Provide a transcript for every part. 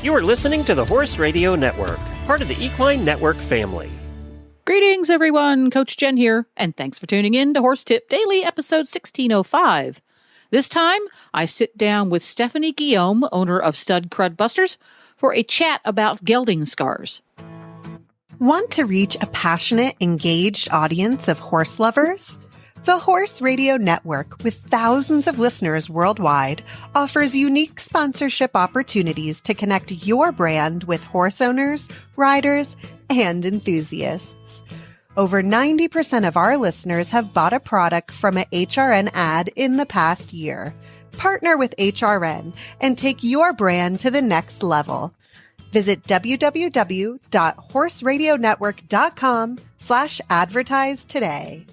You are listening to the Horse Radio Network, part of the Equine Network family. Greetings, everyone. Coach Jen here, and thanks for tuning in to Horse Tip Daily, episode 1605. This time, I sit down with Stefanie Guillaume, owner of Stud Crud Busters, for a chat about gelding scars. Want to reach a passionate, engaged audience of horse lovers? The Horse Radio Network, with thousands of listeners worldwide, offers unique sponsorship opportunities to connect your brand with horse owners, riders, and enthusiasts. Over 90% of our listeners have bought a product from an HRN ad in the past year. Partner with HRN and take your brand to the next level. Visit www.horseradionetwork.com/advertise today.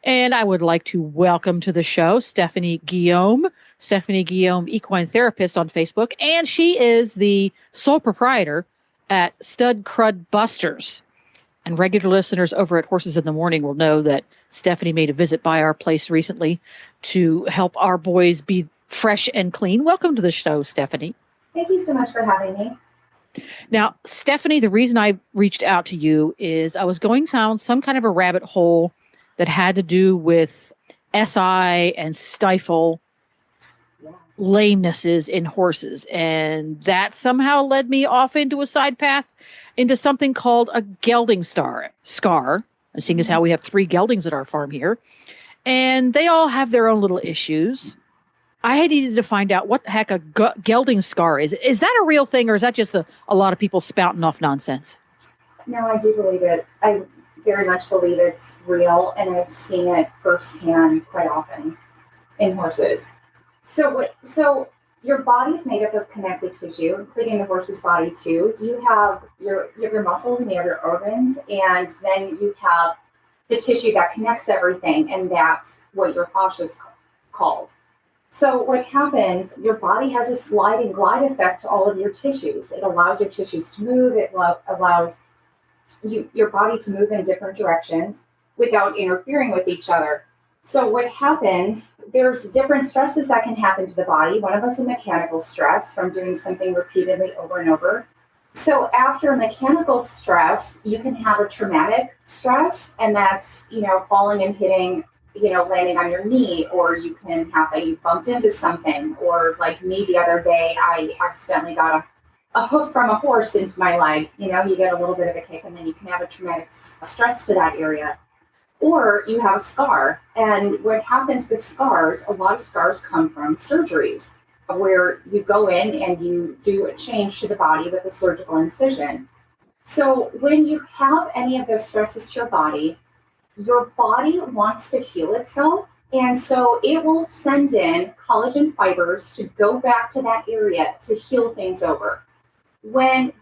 And I would like to welcome to the show Stefanie Guillaume. Stefanie Guillaume, equine therapist on Facebook, and she is the sole proprietor at Stud Crud Busters. And regular listeners over at Horses in the Morning will know that Stefanie made a visit by our place recently to help our boys be fresh and clean. Welcome to the show, Stefanie. Thank you so much for having me. Now, Stefanie, the reason I reached out to you is I was going down some kind of a rabbit hole that had to do with SI and stifle lamenesses in horses. And that somehow led me off into a side path into something called a gelding scar. And seeing as how we have 3 geldings at our farm here, and they all have their own little issues. I had needed to find out what the heck a gelding scar is. Is that a real thing, or is that just a lot of people spouting off nonsense? No, I do believe it. I very much believe it's real, and I've seen it firsthand quite often in horses. So your body's made up of connective tissue, including the horse's body too. You have your muscles and you have your organs, and then you have the tissue that connects everything, and that's what your fascia is called. So what happens, your body has a slide and glide effect to all of your tissues. It allows your tissues to move. It allows your body to move in different directions without interfering with each other. So what happens, there's different stresses that can happen to the body. One of them is a mechanical stress from doing something repeatedly over and over. So after a mechanical stress, you can have a traumatic stress, and that's, falling and hitting, landing on your knee, or you can have that you bumped into something, or like me the other day, I accidentally got a hoof from a horse into my leg. You get a little bit of a kick, and then you can have a traumatic stress to that area. Or you have a scar. And what happens with scars, a lot of scars come from surgeries, where you go in and you do a change to the body with a surgical incision. So when you have any of those stresses to your body wants to heal itself. And so it will send in collagen fibers to go back to that area to heal things over.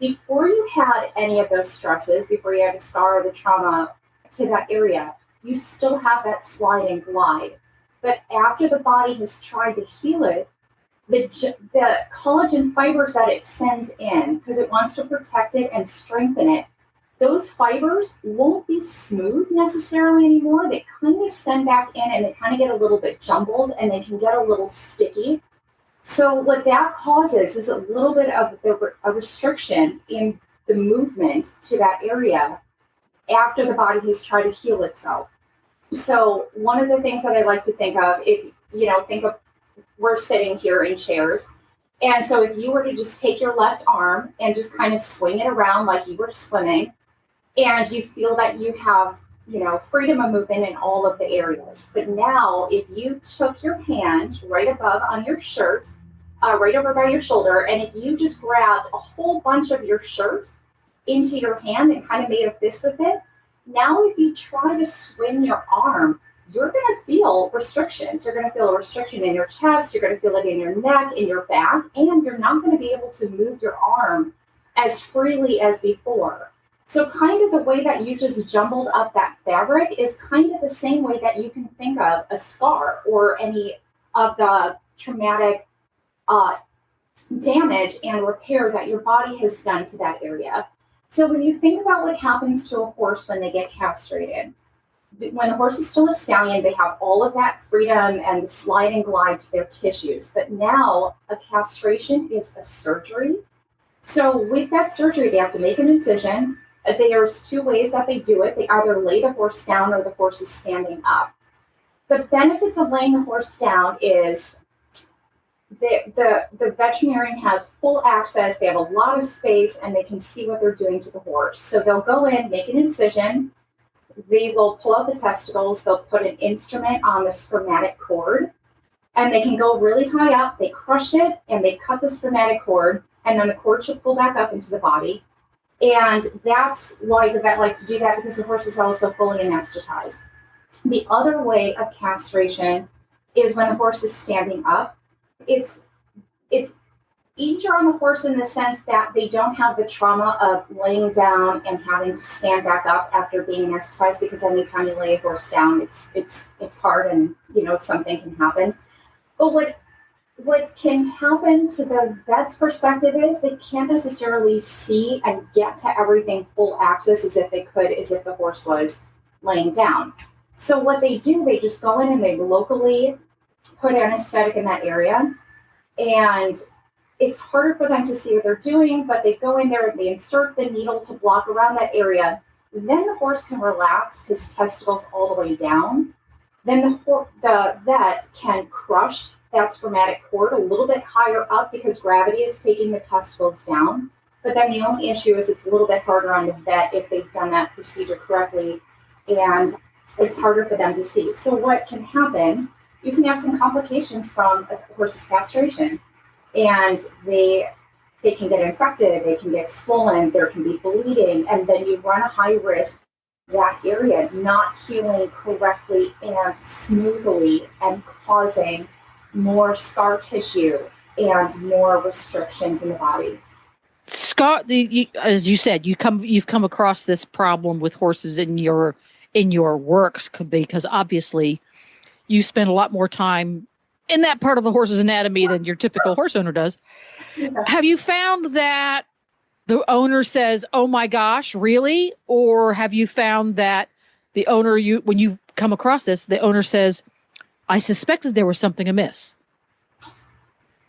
Before you had any of those stresses, before you had a scar or the trauma to that area, you still have that slide and glide. But after the body has tried to heal it, the collagen fibers that it sends in, because it wants to protect it and strengthen it, those fibers won't be smooth necessarily anymore. They kind of send back in, and they kind of get a little bit jumbled, and they can get a little sticky. So what that causes is a little bit of a restriction in the movement to that area after the body has tried to heal itself. So one of the things that I like to think of, we're sitting here in chairs. And so if you were to just take your left arm and just kind of swing it around like you were swimming, and you feel that you have, freedom of movement in all of the areas. But now if you took your hand right above on your shirt, right over by your shoulder, and if you just grabbed a whole bunch of your shirt into your hand and kind of made a fist with it, now if you try to swing your arm, you're going to feel restrictions. You're going to feel a restriction in your chest. You're going to feel it in your neck, in your back, and you're not going to be able to move your arm as freely as before. So kind of the way that you just jumbled up that fabric is kind of the same way that you can think of a scar or any of the traumatic damage and repair that your body has done to that area. So when you think about what happens to a horse when they get castrated, when the horse is still a stallion, they have all of that freedom and the slide and glide to their tissues. But now a castration is a surgery. So with that surgery, they have to make an incision. There's two ways that they do it. They either lay the horse down or the horse is standing up. The benefits of laying the horse down is the veterinarian has full access. They have a lot of space and they can see what they're doing to the horse. So they'll go in, make an incision. They will pull out the testicles. They'll put an instrument on the spermatic cord, and they can go really high up. They crush it and they cut the spermatic cord, and then the cord should pull back up into the body. And that's why the vet likes to do that, because the horse is also fully anesthetized. The other way of castration is when the horse is standing up. It's easier on the horse in the sense that they don't have the trauma of laying down and having to stand back up after being anesthetized, because anytime you lay a horse down, it's hard and something can happen. But what can happen to the vet's perspective is they can't necessarily see and get to everything full access as if they could, as if the horse was laying down. So what they do, they just go in and they locally put anesthetic in that area, and it's harder for them to see what they're doing, but they go in there and they insert the needle to block around that area. Then the horse can relax his testicles all the way down. Then the vet can crush that spermatic cord a little bit higher up because gravity is taking the testicles down. But then the only issue is it's a little bit harder on the vet if they've done that procedure correctly, and it's harder for them to see. So what can happen, you can have some complications from a horse's castration, and they can get infected, they can get swollen, there can be bleeding, and then you run a high risk that area not healing correctly and smoothly and causing more scar tissue and more restrictions in the body. Scott, as you said, you've come across this problem with horses in your works, because obviously you spend a lot more time in that part of the horse's anatomy than your typical horse owner does. Yeah. Have you found that the owner says, "Oh my gosh, really?" Or have you found that the owner, when you've come across this, the owner says, "I suspected there was something amiss"?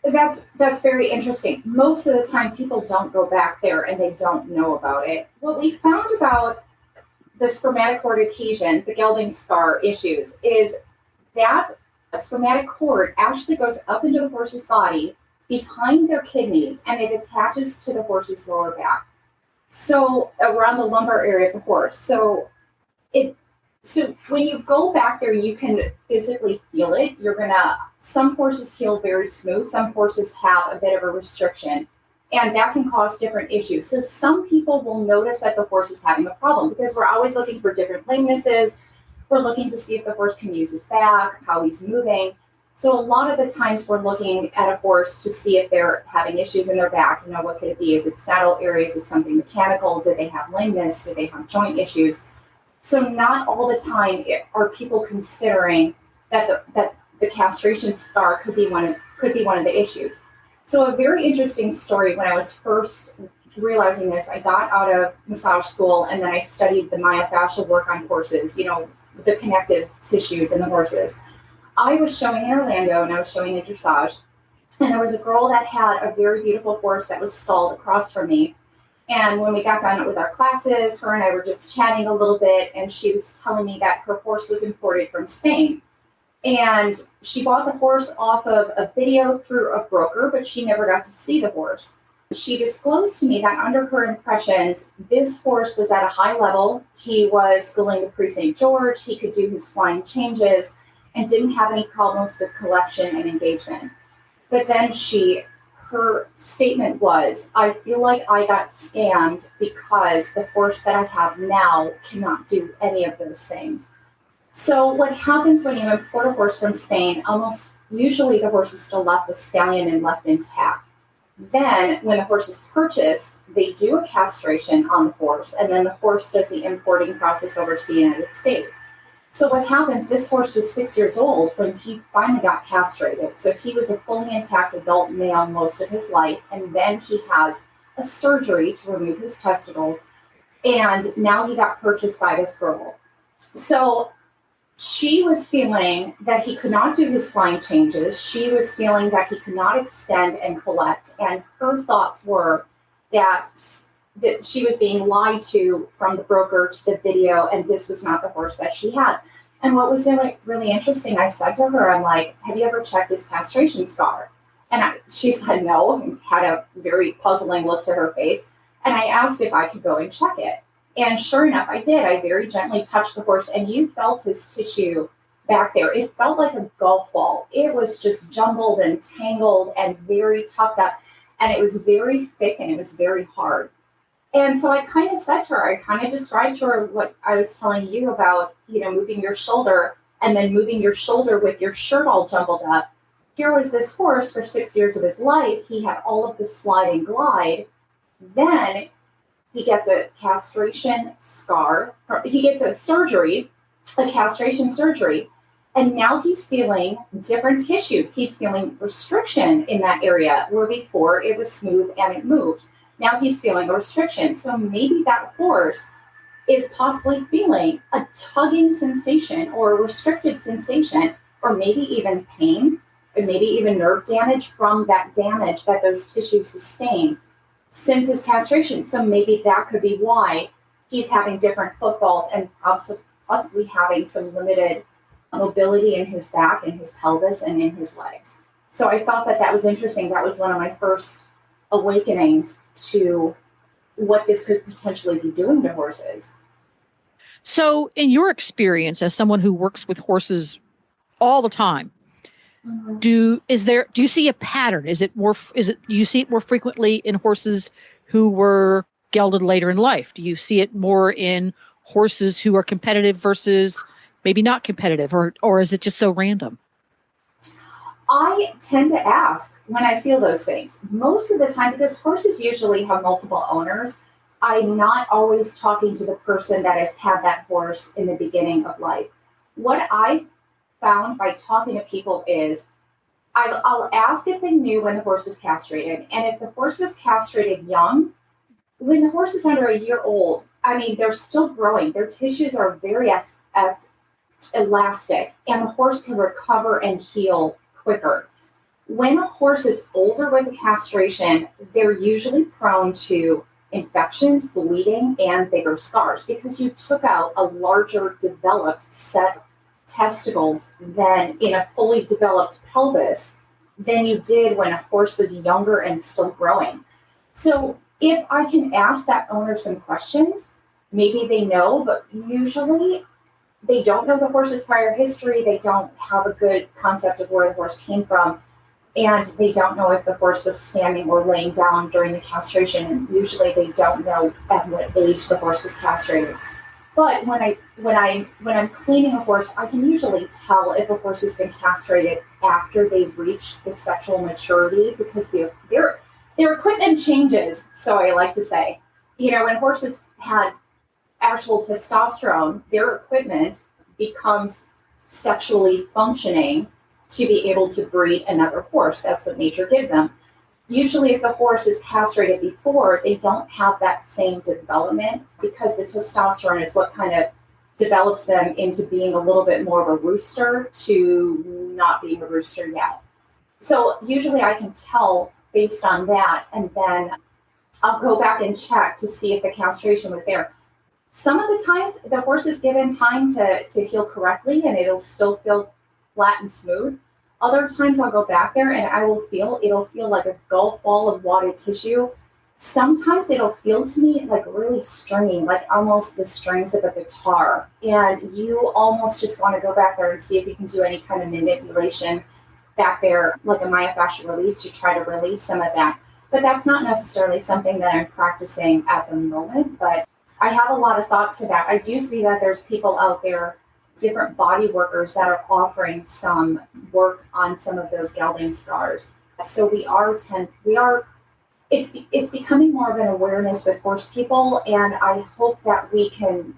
That's very interesting. Most of the time, people don't go back there and they don't know about it. What we found about the spermatic cord adhesion, the Gelding scar issues, is that a spermatic cord actually goes up into the horse's body behind their kidneys, and it attaches to the horse's lower back. So around the lumbar area of the horse. So when you go back there, you can physically feel it. Some horses heal very smooth. Some horses have a bit of a restriction, and that can cause different issues. So some people will notice that the horse is having a problem, because we're always looking for different lamenesses. We're looking to see if the horse can use his back, how he's moving. So a lot of the times we're looking at a horse to see if they're having issues in their back. What could it be? Is it saddle areas? Is it something mechanical? Do they have lameness? Do they have joint issues? So not all the time are people considering that the castration scar could be one of the issues. So a very interesting story, when I was first realizing this, I got out of massage school and then I studied the myofascial work on horses, the connective tissues in the horses. I was showing in Orlando and I was showing in dressage, and there was a girl that had a very beautiful horse that was stalled across from me. And when we got done with our classes, her and I were just chatting a little bit, and she was telling me that her horse was imported from Spain. And she bought the horse off of a video through a broker, but she never got to see the horse. She disclosed to me that under her impressions, this horse was at a high level. He was schooling to Pre-St. George. He could do his flying changes and didn't have any problems with collection and engagement. But then her statement was, "I feel like I got scammed because the horse that I have now cannot do any of those things." So what happens when you import a horse from Spain, almost usually the horse is still left a stallion and left intact. Then when the horse is purchased, they do a castration on the horse, and then the horse does the importing process over to the United States. So what happens, this horse was 6 years old when he finally got castrated. So he was a fully intact adult male most of his life, and then he has a surgery to remove his testicles, and now he got purchased by this girl. So she was feeling that he could not do his flying changes. She was feeling that he could not extend and collect. And her thoughts were, that she was being lied to from the broker to the video, and this was not the horse that she had. And what was really interesting, I said to her, I'm like, have you ever checked his castration scar? And she said no, and had a very puzzling look to her face. And I asked if I could go and check it. And sure enough, I did. I very gently touched the horse, and you felt his tissue back there. It felt like a golf ball. It was just jumbled and tangled and very tucked up. And it was very thick and it was very hard. And so I kind of said to her, I kind of described to her what I was telling you about, moving your shoulder and then moving your shoulder with your shirt all jumbled up. Here was this horse for 6 years of his life. He had all of the slide and glide. Then he gets a castration scar. He gets a castration surgery. And now he's feeling different tissues. He's feeling restriction in that area where before it was smooth and it moved. Now he's feeling a restriction. So maybe that horse is possibly feeling a tugging sensation or a restricted sensation, or maybe even pain, and maybe even nerve damage from that damage that those tissues sustained since his castration. So maybe that could be why he's having different footfalls and possibly having some limited mobility in his back and his pelvis and in his legs. So I thought that was interesting. That was one of my first awakenings to what this could potentially be doing to horses. So in your experience as someone who works with horses all the time, do you see a pattern? Do you see it more frequently in horses who were gelded later in life? Do you see it more in horses who are competitive versus maybe not competitive, or is it just so random? I tend to ask when I feel those things. Most of the time, because horses usually have multiple owners, I'm not always talking to the person that has had that horse in the beginning of life. What I found by talking to people is I'll ask if they knew when the horse was castrated. And if the horse was castrated young, when the horse is under a year old, they're still growing. Their tissues are very elastic, and the horse can recover and heal quicker. When a horse is older with the castration, they're usually prone to infections, bleeding, and bigger scars because you took out a larger developed set of testicles than in a fully developed pelvis than you did when a horse was younger and still growing. So if I can ask that owner some questions, maybe they know, but usually they don't know the horse's prior history. They don't have a good concept of where the horse came from. And they don't know if the horse was standing or laying down during the castration. And usually they don't know at what age the horse was castrated. But when I'm cleaning a horse, I can usually tell if a horse has been castrated after they've reached the sexual maturity because their equipment changes. So I like to say, when horses had actual testosterone, their equipment becomes sexually functioning to be able to breed another horse. That's what nature gives them. Usually if the horse is castrated before, they don't have that same development because the testosterone is what kind of develops them into being a little bit more of a rooster to not being a rooster yet. So usually I can tell based on that, and then I'll go back and check to see if the castration was there. Some of the times the horse is given time to heal correctly and it'll still feel flat and smooth. Other times I'll go back there and it'll feel like a golf ball of wadded tissue. Sometimes it'll feel to me like really stringy, like almost the strings of a guitar. And you almost just want to go back there and see if you can do any kind of manipulation back there, like a myofascial release, to try to release some of that. But that's not necessarily something that I'm practicing at the moment, but I have a lot of thoughts to that. I do see that there's people out there, different body workers that are offering some work on some of those gelding scars. So it's becoming more of an awareness with horse people, and I hope that we can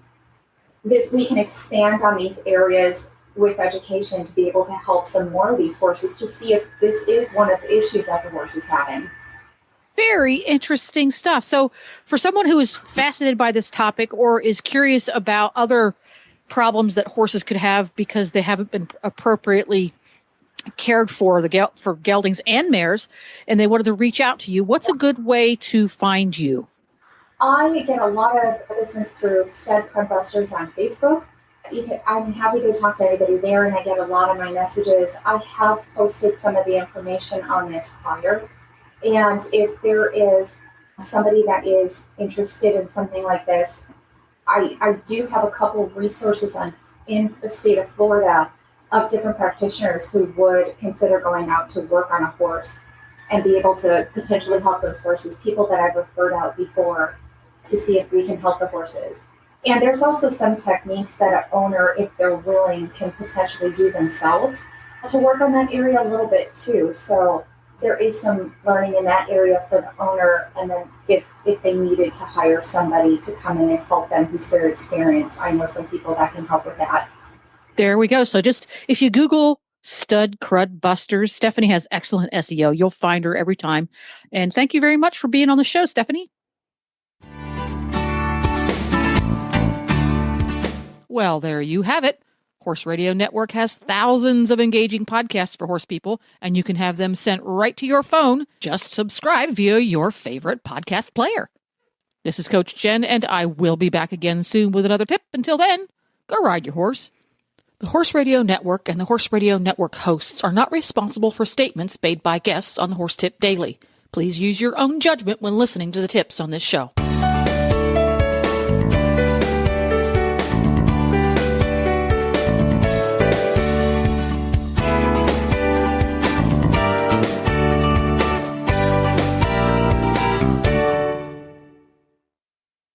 expand on these areas with education to be able to help some more of these horses to see if this is one of the issues that the horse is having. Very interesting stuff. So for someone who is fascinated by this topic or is curious about other problems that horses could have because they haven't been appropriately cared for for geldings and mares, and they wanted to reach out to you, what's a good way to find you? I get a lot of business through Stud Crud Busters on Facebook. I'm happy to talk to anybody there, and I get a lot of my messages. I have posted some of the information on this prior, and if there is somebody that is interested in something like this, I do have a couple of resources in the state of Florida of different practitioners who would consider going out to work on a horse and be able to potentially help those horses, people that I've referred out before to see if we can help the horses. And there's also some techniques that an owner, if they're willing, can potentially do themselves to work on that area a little bit too. So there is some learning in that area for the owner. And then if they needed to hire somebody to come in and help them who's very experienced, I know some people that can help with that. There we go. So just if you Google Stud Crud Busters, Stefanie has excellent SEO. You'll find her every time. And thank you very much for being on the show, Stefanie. Well, there you have it. Horse Radio Network has thousands of engaging podcasts for horse people, and you can have them sent right to your phone. Just subscribe via your favorite podcast player. This is Coach Jen, and I will be back again soon with another tip. Until then, go ride your horse. The Horse Radio Network and the Horse Radio Network hosts are not responsible for statements made by guests on the Horse Tip Daily. Please use your own judgment when listening to the tips on this show.